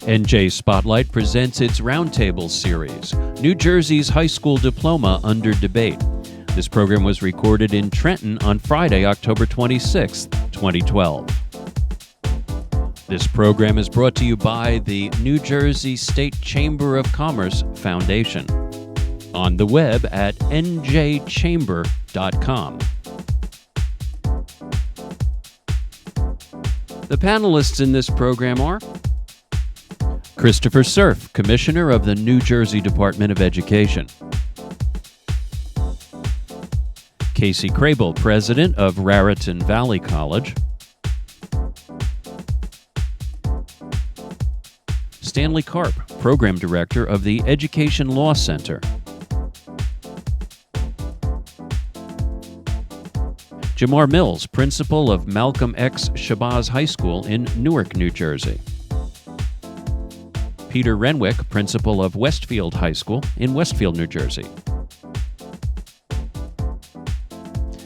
NJ Spotlight presents its Roundtable series, New Jersey's High School Diploma Under Debate. This program was recorded in Trenton on Friday, October 26, 2012. This program is brought to you by the New Jersey State Chamber of Commerce Foundation. On the web at njchamber.com. The panelists in this program are Christopher Cerf, Commissioner of the New Jersey Department of Education. Casey Crable, President of Raritan Valley College. Stanley Karp, Program Director of the Education Law Center. Gemar Mills, Principal of Malcolm X Shabazz High School in Newark, New Jersey. Peter Renwick, Principal of Westfield High School in Westfield, New Jersey.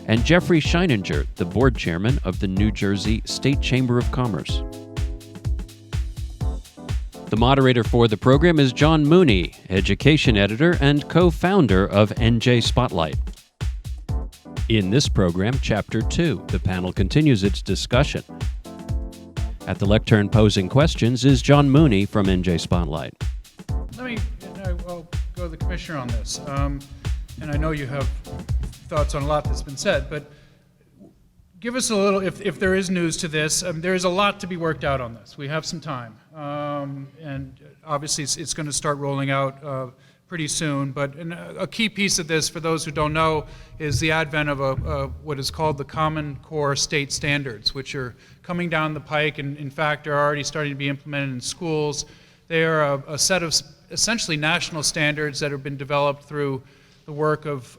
And Jeffrey Scheininger, the Board Chairman of the New Jersey State Chamber of Commerce. The moderator for the program is John Mooney, Education Editor and co-founder of NJ Spotlight. In this program, Chapter 2, the panel continues its discussion. At the lectern posing questions is John Mooney from NJ Spotlight. I'll go to the Commissioner on this. And I know you have thoughts on a lot that's been said, but give us a little, if there is news to this, there is a lot to be worked out on this. We have some time. And obviously it's going to start rolling out pretty soon, but a key piece of this, for those who don't know, is the advent of what is called the Common Core State Standards, which are coming down the pike and in fact are already starting to be implemented in schools. They are a set of essentially national standards that have been developed through the work of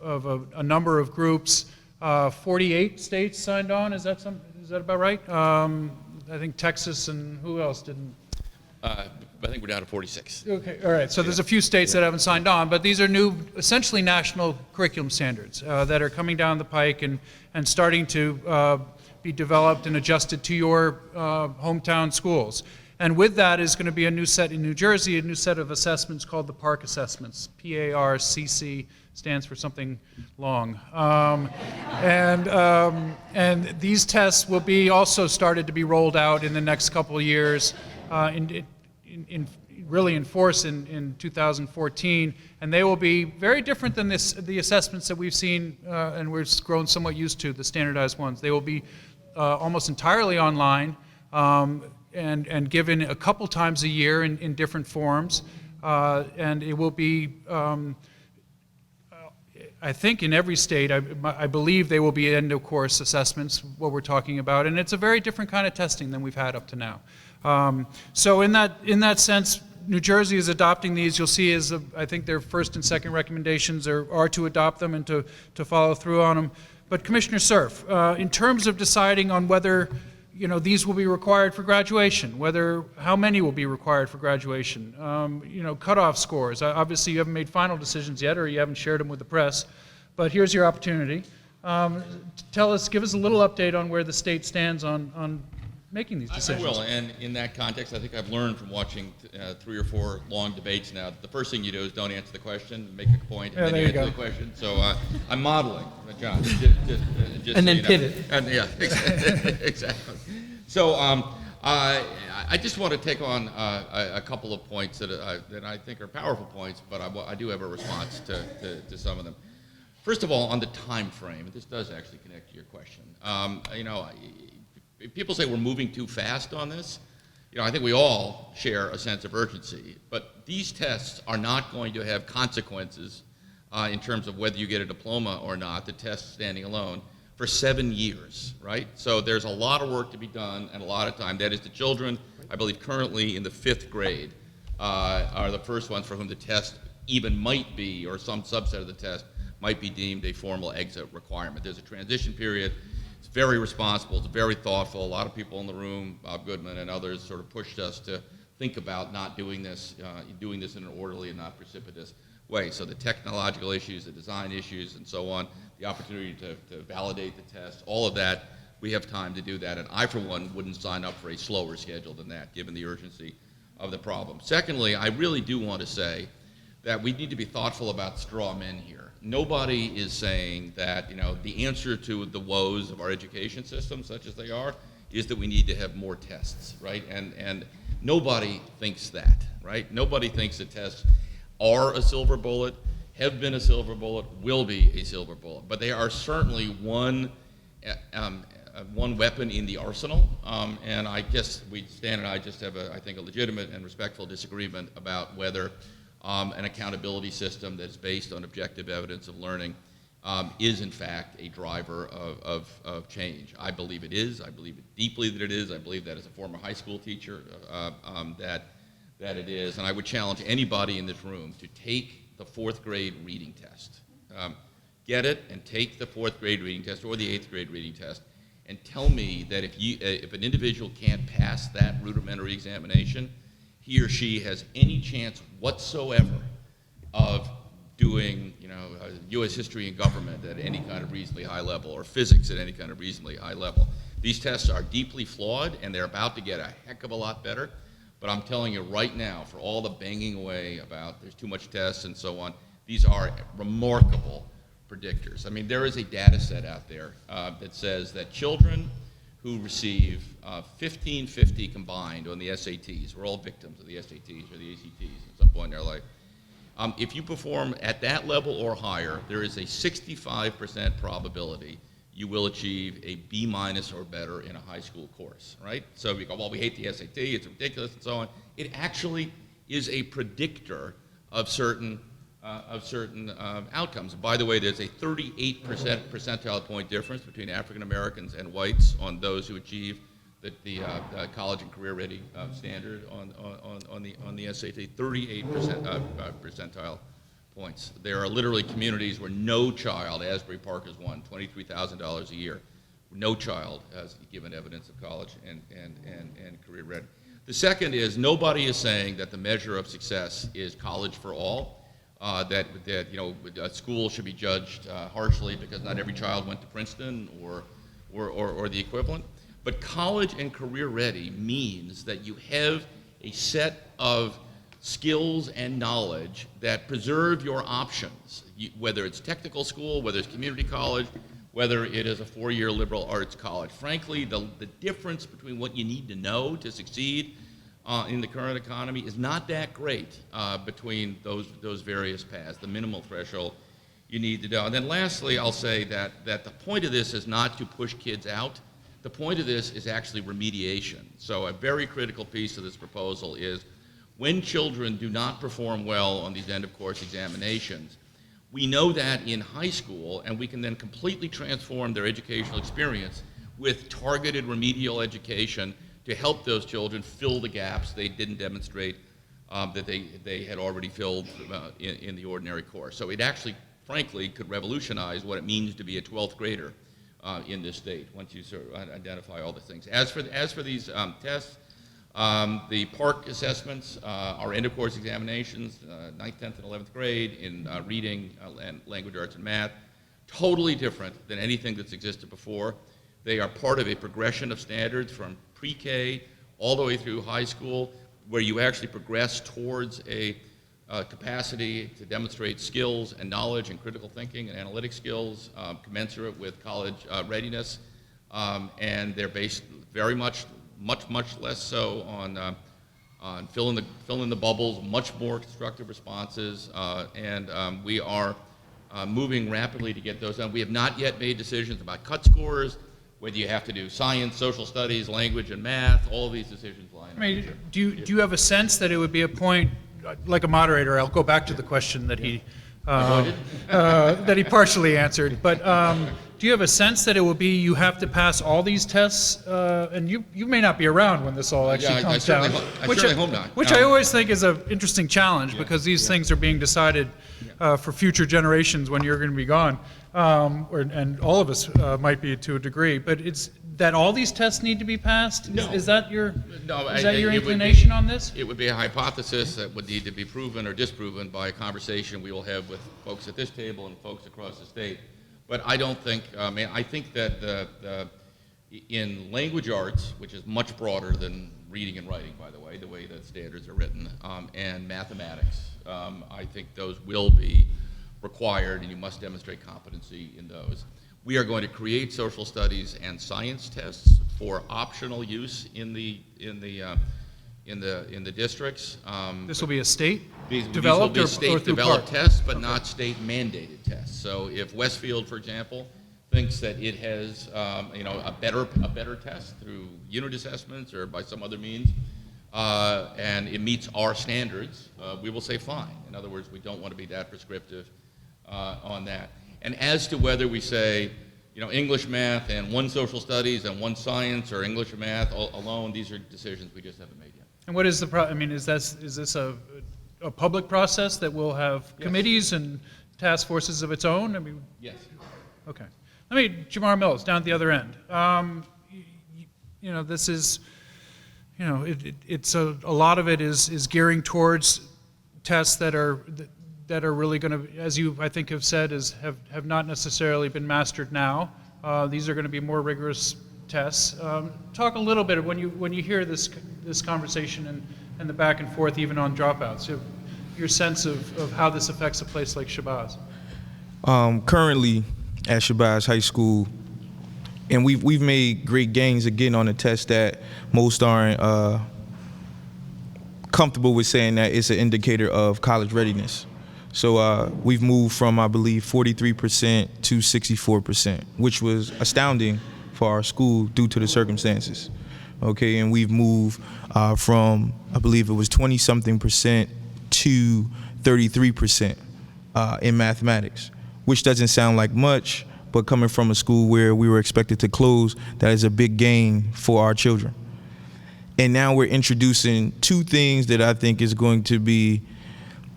a number of groups. 48 states signed on, is that about right? I think Texas and who else didn't? I think we're down to 46. Okay, all right. So there's a few states that haven't signed on, but these are new, essentially national curriculum standards that are coming down the pike and starting to be developed and adjusted to your hometown schools. And with that is going to be a new set in New Jersey, a new set of assessments called the PARCC assessments. PARCC stands for something long. And these tests will be also started to be rolled out in the next couple of years. Really in force in 2014, and they will be very different than the assessments that we've seen and we've grown somewhat used to, the standardized ones. They will be almost entirely online and given a couple times a year in different forms, and it will be I think in every state, I believe they will be end-of-course assessments, what we're talking about, and it's a very different kind of testing than we've had up to now. So in that sense, New Jersey is adopting these. You'll see I think their first and second recommendations are to adopt them and to follow through on them. But Commissioner Cerf, in terms of deciding on whether these will be required for graduation, how many will be required for graduation, cutoff scores. Obviously, you haven't made final decisions yet, or you haven't shared them with the press. But here's your opportunity. Give us a little update on where the state stands on making these decisions. I will, and in that context, I think I've learned from watching 3 or 4 long debates now, the first thing you do is don't answer the question, make a point, and then you answer the question. So I'm modeling, John. Just and then pivot. Yeah, exactly. So I just want to take on a couple of points that I think are powerful points, but I do have a response to some of them. First of all, on the time frame, and this does actually connect to your question. People say we're moving too fast on this. I think we all share a sense of urgency, but these tests are not going to have consequences in terms of whether you get a diploma or not, the test standing alone, for 7 years, right? So there's a lot of work to be done and a lot of time. That is, the children, I believe currently in the 5th grade, are the first ones for whom the test even might be, or some subset of the test, might be deemed a formal exit requirement. There's a transition period. It's very responsible, it's very thoughtful. A lot of people in the room, Bob Goodman and others, sort of pushed us to think about not doing this in an orderly and not precipitous way. So the technological issues, the design issues, and so on, the opportunity to validate the test, all of that, we have time to do that. And I, for one, wouldn't sign up for a slower schedule than that, given the urgency of the problem. Secondly, I really do want to say that we need to be thoughtful about straw men here. Nobody is saying that, the answer to the woes of our education system, such as they are, is that we need to have more tests, right? And nobody thinks that, right? Nobody thinks that tests are a silver bullet, have been a silver bullet, will be a silver bullet. But they are certainly one weapon in the arsenal. And I guess Stan and I just have, I think, a legitimate and respectful disagreement about whether an accountability system that's based on objective evidence of learning is in fact a driver of change. I believe it is. I believe it deeply that it is. I believe that as a former high school teacher that it is. And I would challenge anybody in this room to take the 4th grade reading test. Get it and take the 4th grade reading test or the 8th grade reading test and tell me that if an individual can't pass that rudimentary examination, he or she has any chance whatsoever of doing, U.S. history and government at any kind of reasonably high level, or physics at any kind of reasonably high level. These tests are deeply flawed, and they're about to get a heck of a lot better. But I'm telling you right now, for all the banging away about there's too much tests and so on, these are remarkable predictors. I mean, there is a data set out there that says that children who receive 1550 combined on the SATs, we're all victims of the SATs or the ACTs at some point in their life. If you perform at that level or higher, there is a 65% probability you will achieve a B- or better in a high school course, right? So we go, well, we hate the SAT, it's ridiculous, and so on. It actually is a predictor of certain outcomes. By the way, there's a 38% percentile point difference between African Americans and whites on those who achieve the college and career ready standard on the SAT. 38% percentile points. There are literally communities where no child, Asbury Park is one, $23,000 a year. No child has given evidence of college and career ready. The second is nobody is saying that the measure of success is college for all. That a school should be judged harshly because not every child went to Princeton or the equivalent. But college and career ready means that you have a set of skills and knowledge that preserve your options, whether it's technical school, whether it's community college, whether it is a 4-year liberal arts college. Frankly, the difference between what you need to know to succeed in the current economy is not that great between those various paths, the minimal threshold you need to know. And then lastly, I'll say that the point of this is not to push kids out. The point of this is actually remediation. So a very critical piece of this proposal is when children do not perform well on these end-of-course examinations, we know that in high school, and we can then completely transform their educational experience with targeted remedial education to help those children fill the gaps they didn't demonstrate that they had already filled in the ordinary course. So it actually, frankly, could revolutionize what it means to be a 12th grader in this state once you sort of identify all the things. As for these tests, the PARC assessments are end-of-course examinations, 9th, 10th, and 11th grade in reading and language arts and math. Totally different than anything that's existed before. They are part of a progression of standards from pre-K all the way through high school, where you actually progress towards a capacity to demonstrate skills and knowledge and critical thinking and analytic skills commensurate with college readiness. And they're based very much less so on fill in the bubbles, much more constructive responses, and we are moving rapidly to get those done. We have not yet made decisions about cut scores, whether you have to do science, social studies, language, and math. All of these decisions lie in the future. Do you have a sense that it would be a point, like a moderator, I'll go back to the question that he partially answered, but do you have a sense that it will be you have to pass all these tests, and you may not be around when this all actually comes down. I certainly hope not. Which I always think is an interesting challenge because these things are being decided for future generations when you're going to be gone, and all of us might be to a degree. But it's that all these tests need to be passed? No. Is that your inclination on this? It would be a hypothesis that would need to be proven or disproven by a conversation we will have with folks at this table and folks across the state. But I don't think, I think that in language arts, which is much broader than reading and writing, by the way the standards are written, and mathematics. I think those will be required, and you must demonstrate competency in those. We are going to create social studies and science tests for optional use in the districts. This will be a state These developed will or be state through developed Karp? tests, but not state mandated tests. So if Westfield, for example, thinks that it has a better test through unit assessments or by some other means, and it meets our standards, we will say fine. In other words, we don't want to be that prescriptive on that. And as to whether we say, English, math, and one social studies and one science, or English and math alone, these are decisions we just haven't made yet. And what is the is this a public process that will have committees and task forces of its own? Yes. Okay. Gemar Mills, down at the other end. This is, it's a lot of it is gearing towards tests that are really going to, as you I think have said, have not necessarily been mastered now. These are going to be more rigorous tests. Talk a little bit when you hear this conversation and the back and forth, even on dropouts. Your sense of how this affects a place like Shabazz. Currently at Shabazz High School, and we've made great gains again on a test that most aren't comfortable with saying that it's an indicator of college readiness. So we've moved from, I believe, 43% to 64%, which was astounding for our school due to the circumstances. Okay, and we've moved from, I believe it was 20-something% to 33% in mathematics, which doesn't sound like much, but coming from a school where we were expected to close, that is a big gain for our children. And now we're introducing two things that I think is going to be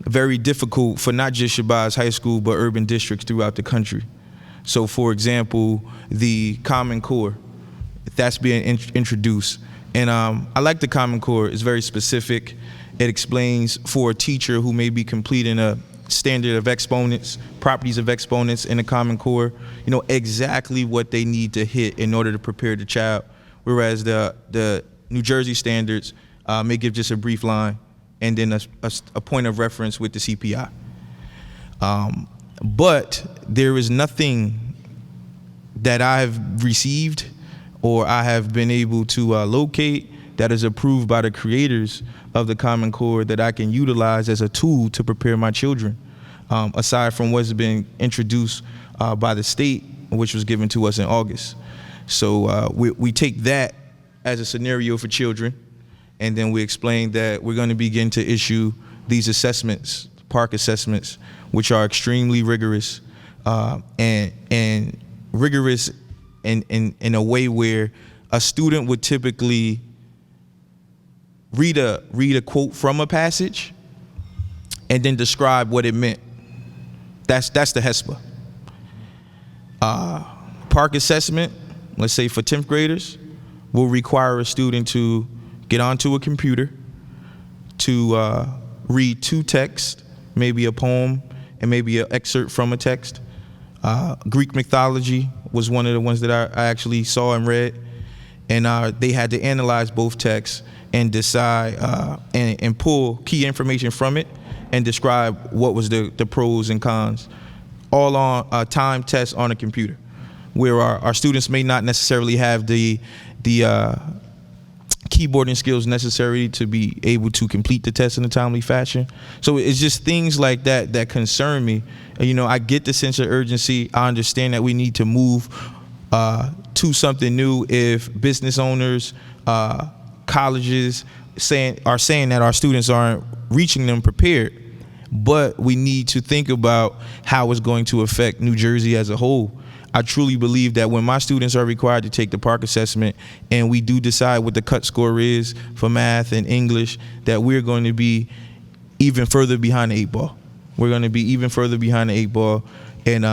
very difficult for not just Shabazz High School, but urban districts throughout the country. So for example, the Common Core, that's being introduced. And I like the Common Core. It's very specific. It explains for a teacher who may be completing a standard of exponents, properties of exponents in the Common Core, exactly what they need to hit in order to prepare the child. Whereas the New Jersey standards may give just a brief line and then a point of reference with the CPI. But there is nothing that I have received or I have been able to locate that is approved by the creators of the Common Core that I can utilize as a tool to prepare my children, aside from what's been introduced by the state, which was given to us in August. So we take that as a scenario for children, and then we explain that we're going to begin to issue these assessments, park assessments, which are extremely rigorous and rigorous in a way where a student would typically read a quote from a passage and then describe what it meant. That's the HESPA. Park assessment, let's say for 10th graders, will require a student to get onto a computer, to read two texts, maybe a poem and maybe an excerpt from a text. Greek mythology was one of the ones that I actually saw and read, and they had to analyze both texts and decide and pull key information from it and describe what was the pros and cons, all on a timed test on a computer, where our students may not necessarily have the keyboarding skills necessary to be able to complete the test in a timely fashion. So it's just things like that concern me. I get the sense of urgency. I understand that we need to move to something new if business owners, colleges are saying that our students aren't reaching them prepared. But we need to think about how it's going to affect New Jersey as a whole. I truly believe that when my students are required to take the park assessment and we do decide what the cut score is for math and English, that we're going to be even further behind the 8-ball. We're going to be even further behind the 8-ball. And,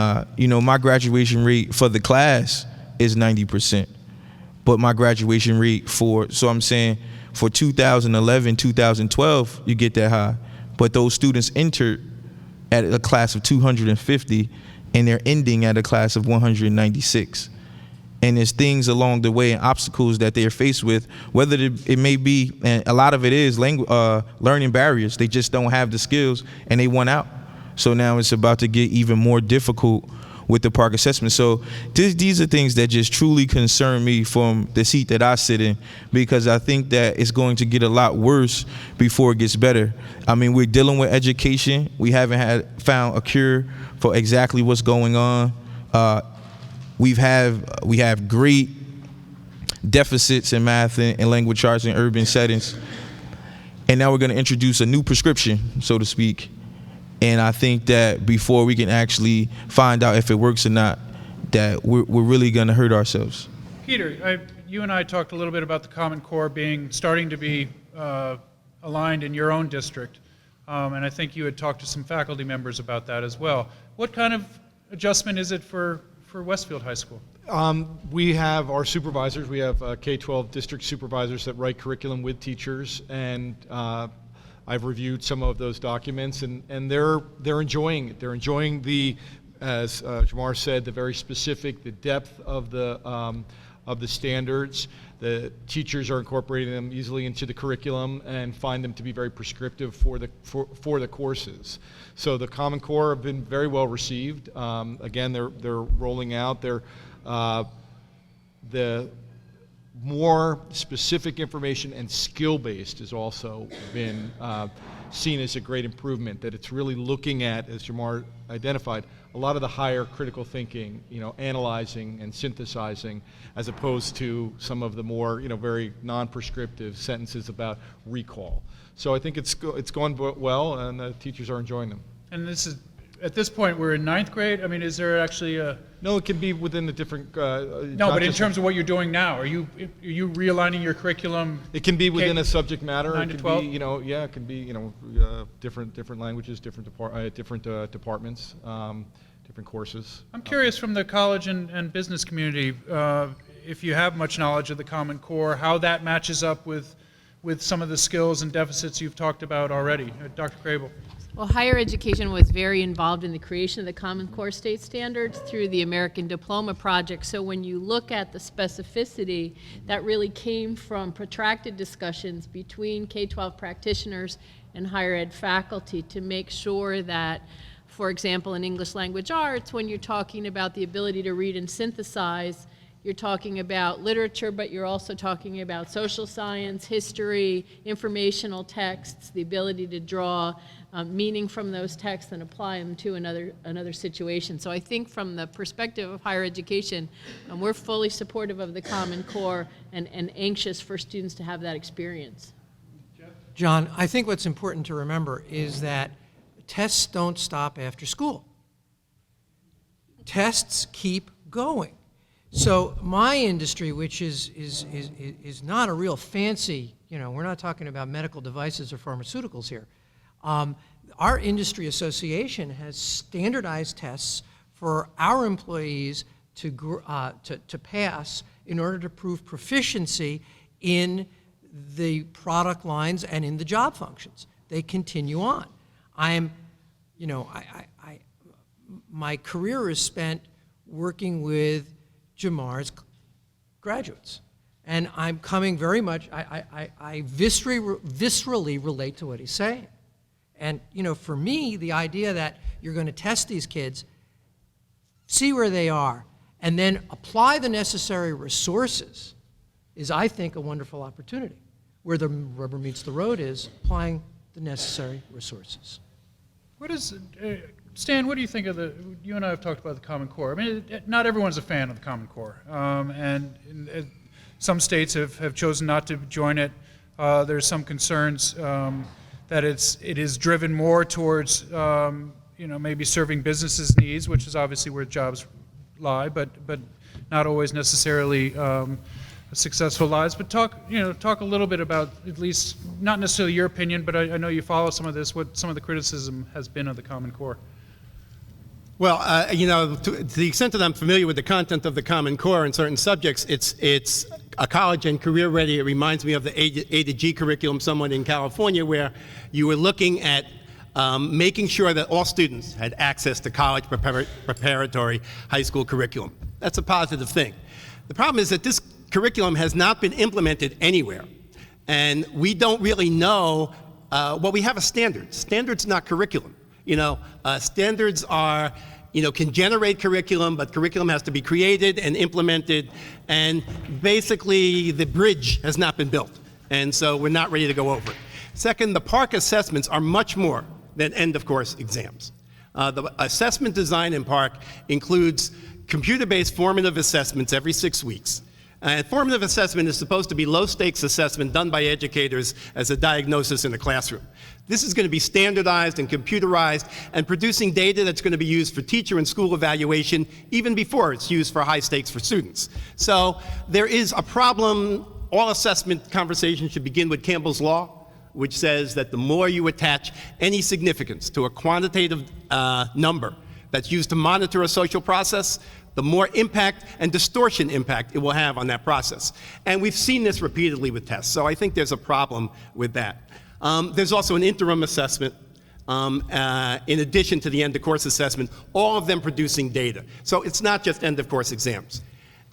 my graduation rate for the class is 90%. But my graduation rate for 2011, 2012, you get that high. But those students entered at a class of 250, and they're ending at a class of 196. And there's things along the way and obstacles that they're faced with, whether it may be, and a lot of it is learning barriers. They just don't have the skills and they want out. So now it's about to get even more difficult with the Park assessment. So these are things that just truly concern me from the seat that I sit in, because I think that it's going to get a lot worse before it gets better. I mean, we're dealing with education. We haven't found a cure for exactly what's going on. We have great deficits in math and language arts in urban settings. And now we're going to introduce a new prescription, so to speak. And I think that before we can actually find out if it works or not, that we're really going to hurt ourselves. Peter, you and I talked a little bit about the Common Core starting to be aligned in your own district. And I think you had talked to some faculty members about that as well. What kind of adjustment is it for Westfield High School? We have our supervisors. We have K-12 district supervisors that write curriculum with teachers, and I've reviewed some of those documents, and they're enjoying it. They're enjoying as Gemar said, the very specific, the depth of the standards. The teachers are incorporating them easily into the curriculum and find them to be very prescriptive for the courses. So the Common Core have been very well received. Again, they're rolling out the more specific information and skill-based has also been seen as a great improvement, that it's really looking at, as Gemar identified, a lot of the higher critical thinking, analyzing and synthesizing, as opposed to some of the more, very non-prescriptive sentences about recall. So I think it's gone well, and the teachers are enjoying them. And at this point, we're in 9th grade. I mean, is there actually a... No, it can be within the different... no, but in terms of what you're doing now, are you realigning your curriculum? It can be within a subject matter. 9 to 12? Be, it can be, different languages, different departments, different courses. I'm curious from the college and business community, if you have much knowledge of the Common Core, how that matches up with some of the skills and deficits you've talked about already. Dr. Crable. Well, higher education was very involved in the creation of the Common Core state standards through the American Diploma project. So when you look at the specificity, that really came from protracted discussions between K-12 practitioners and higher ed faculty to make sure that, for example, in English language arts, when you're talking about the ability to read and synthesize, you're talking about literature, but you're also talking about social science, history, informational texts, the ability to draw meaning from those texts and apply them to another situation. So I think from the perspective of higher education, we're fully supportive of the Common Core and anxious for students to have that experience. John, I think what's important to remember is that tests don't stop after school. Tests keep going. So my industry, which is not a real fancy, we're not talking about medical devices or pharmaceuticals here. Our industry association has standardized tests for our employees to pass in order to prove proficiency in the product lines and in the job functions. They continue on. My career is spent working with Gemar's graduates. And I'm coming very much, I viscerally relate to what he's saying. And, for me, the idea that you're going to test these kids, see where they are, and then apply the necessary resources is, I think, a wonderful opportunity. Where the rubber meets the road is applying the necessary resources. Stan, what do you think of you and I have talked about the Common Core. I mean, not everyone's a fan of the Common Core. And some states have chosen not to join it. There's some concerns that it is driven more towards, maybe serving businesses' needs, which is obviously where jobs lie, but not always necessarily successful lives. But talk a little bit about, at least, not necessarily your opinion, but I know you follow some of this, what some of the criticism has been of the Common Core. Well, to the extent that I'm familiar with the content of the Common Core in certain subjects, it's a college and career ready. It reminds me of the A to G curriculum somewhat in California, where you were looking at making sure that all students had access to college preparatory high school curriculum. That's a positive thing. The problem is that this curriculum has not been implemented anywhere. And we don't really know, well, we have a standard. Standard's not curriculum. Standards are, can generate curriculum, but curriculum has to be created and implemented. And basically, the bridge has not been built. And so we're not ready to go over it. Second, the PARCC assessments are much more than end-of-course exams. The assessment design in PARCC includes computer-based formative assessments every 6 weeks. And formative assessment is supposed to be low-stakes assessment done by educators as a diagnosis in the classroom. This is going to be standardized and computerized and producing data that's going to be used for teacher and school evaluation even before it's used for high stakes for students. So there is a problem. All assessment conversations should begin with Campbell's Law, which says that the more you attach any significance to a quantitative number that's used to monitor a social process, the more impact and distortion impact it will have on that process. And we've seen this repeatedly with tests, so I think there's a problem with that. There's also an interim assessment in addition to the end-of-course assessment, all of them producing data. So it's not just end-of-course exams.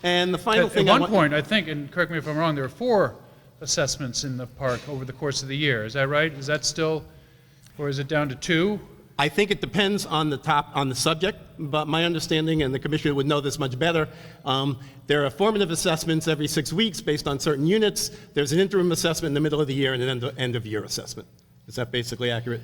And the final thing At one point, I think, and correct me if I'm wrong, there were 4 assessments in the PARCC over the course of the year. Is that right? Is that still, or is it down to 2? I think it depends on the subject, but my understanding, and the commissioner would know this much better, there are formative assessments every 6 weeks based on certain units. There's an interim assessment in the middle of the year and an end-of-year assessment. Is that basically accurate?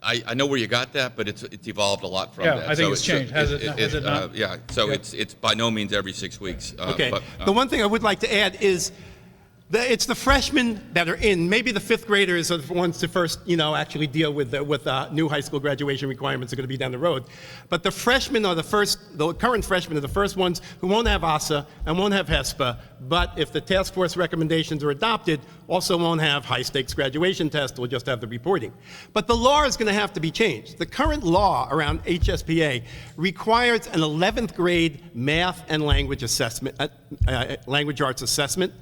I know where you got that, but it's evolved a lot from Yeah, that. I think it's changed. Has it not? Yeah, so it's by no means every 6 weeks. Okay. But, the one thing I would like to add is it's the freshmen that are in. Maybe the 5th graders are the ones to first, actually deal with new high school graduation requirements are going to be down the road. But the freshmen are the current freshmen are the first ones who won't have ASA and won't have HESPA, but if the task force recommendations are adopted, also won't have high stakes graduation tests, will just have the reporting. But the law is going to have to be changed. The current law around HSPA requires an 11th grade math and language assessment, language arts assessment.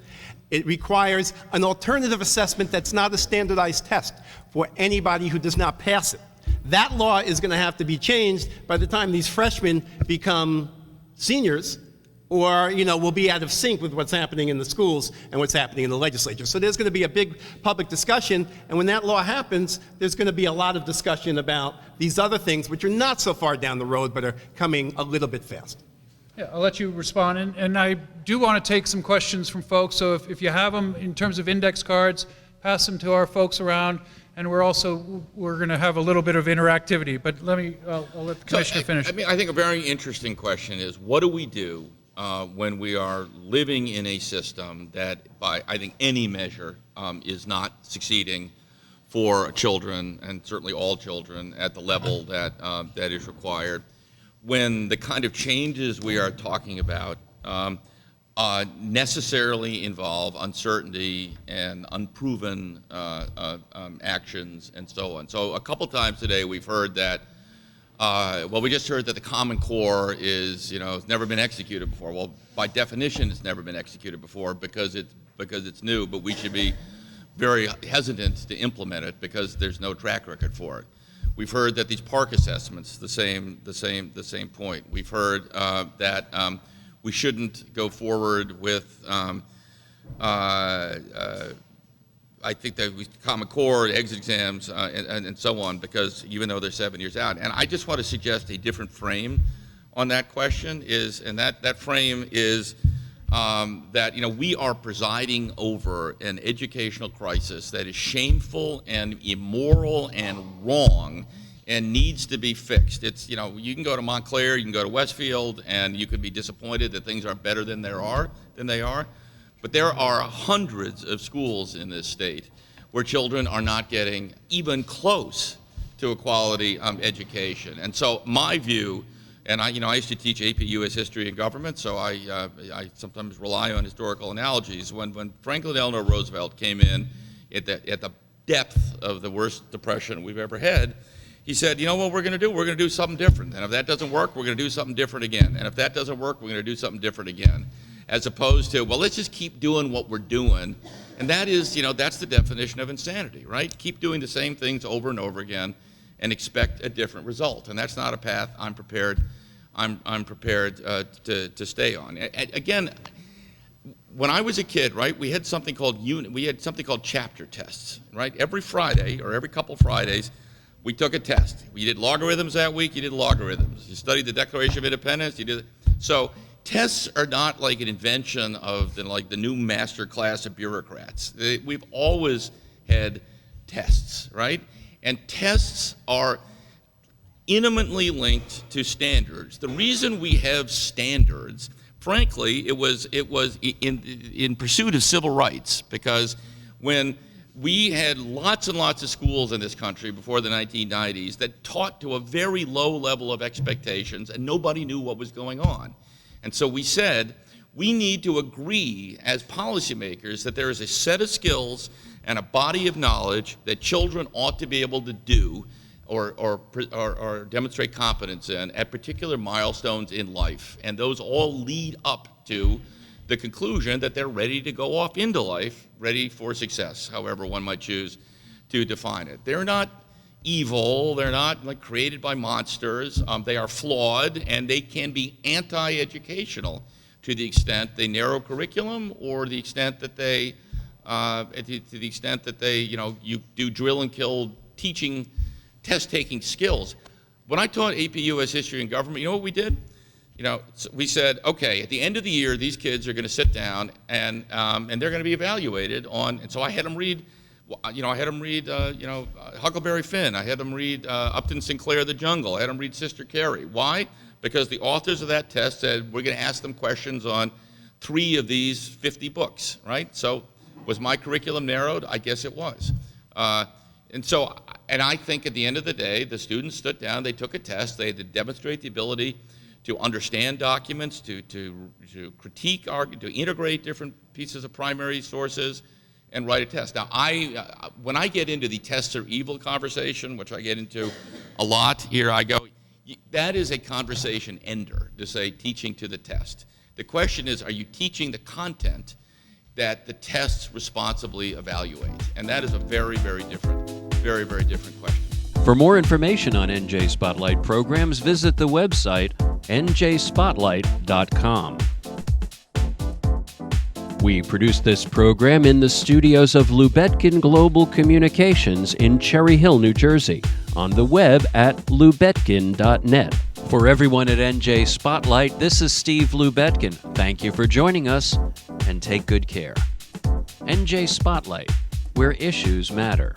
It requires an alternative assessment that's not a standardized test for anybody who does not pass it. That law is going to have to be changed by the time these freshmen become seniors, or will be out of sync with what's happening in the schools and what's happening in the legislature. So there's going to be a big public discussion, and when that law happens, there's going to be a lot of discussion about these other things which are not so far down the road but are coming a little bit fast. Yeah, I'll let you respond, and I do want to take some questions from folks, so if you have them in terms of index cards, pass them to our folks around, and we're going to have a little bit of interactivity, but I'll let the commissioner finish. I think a very interesting question is, what do we do when we are living in a system that, by I think any measure, is not succeeding for children, and certainly all children, at the level that is required, when the kind of changes we are talking about necessarily involve uncertainty and unproven actions and so on. So a couple times today we've heard that, we just heard that the Common Core is, it's never been executed before. Well, by definition, it's never been executed before because it's new, but we should be very hesitant to implement it because there's no track record for it. We've heard that these PARCC assessments, the same point. We've heard that we shouldn't go forward with, I think that Common Core, exit exams, and so on, because even though they're 7 years out. And I just want to suggest a different frame on that question and that frame is that we are presiding over an educational crisis that is shameful and immoral and wrong and needs to be fixed. It's, you can go to Montclair, you can go to Westfield, and you could be disappointed that things are better than they are. But there are hundreds of schools in this state where children are not getting even close to a quality education. And so my view, and I used to teach AP U.S. History and Government, so I sometimes rely on historical analogies. When Franklin Delano Roosevelt came in at the depth of the worst depression we've ever had, he said, what we're going to do? We're going to do something different. And if that doesn't work, we're going to do something different again. And if that doesn't work, we're going to do something different again. As opposed to, let's just keep doing what we're doing. And that is, that's the definition of insanity, right? Keep doing the same things over and over again and expect a different result. And that's not a path I'm prepared to stay on. Again, when I was a kid, right, we had something called chapter tests, right? Every Friday or every couple Fridays, we took a test. We did logarithms that week. You did logarithms. You studied the Declaration of Independence. You did so. Tests are not like an invention of the new master class of bureaucrats. We've always had tests, right? And tests are intimately linked to standards. The reason we have standards, frankly, it was in pursuit of civil rights, because when we had lots and lots of schools in this country before the 1990s that taught to a very low level of expectations, and nobody knew what was going on. And so we said, we need to agree as policymakers that there is a set of skills and a body of knowledge that children ought to be able to do or demonstrate competence in at particular milestones in life. And those all lead up to the conclusion that they're ready to go off into life, ready for success, however one might choose to define it. They're not evil, they're not like created by monsters, they are flawed, and they can be anti-educational to the extent they narrow curriculum, or the extent that they, you do drill and kill teaching, test-taking skills. When I taught AP US History and Government, you know what we did? We said, okay, at the end of the year, these kids are going to sit down and they're going to be evaluated on. And so I had them read, Huckleberry Finn. I had them read Upton Sinclair, The Jungle. I had them read Sister Carrie. Why? Because the authors of that test said we're going to ask them questions on 3 of these 50 books, right? So was my curriculum narrowed? I guess it was. And I think at the end of the day, the students stood down, they took a test, they had to demonstrate the ability to understand documents, to critique, to integrate different pieces of primary sources, and write a test. Now, when I get into the tests are evil conversation, which I get into a lot, here I go, that is a conversation ender, to say teaching to the test. The question is, are you teaching the content that the tests responsibly evaluate? And that is a very, very different question. For more information on NJ Spotlight programs, visit the website njspotlight.com. We produced this program in the studios of Lubetkin Global Communications in Cherry Hill, New Jersey, on the web at lubetkin.net. For everyone at NJ Spotlight, this is Steve Lubetkin. Thank you for joining us, and take good care. NJ Spotlight, where issues matter.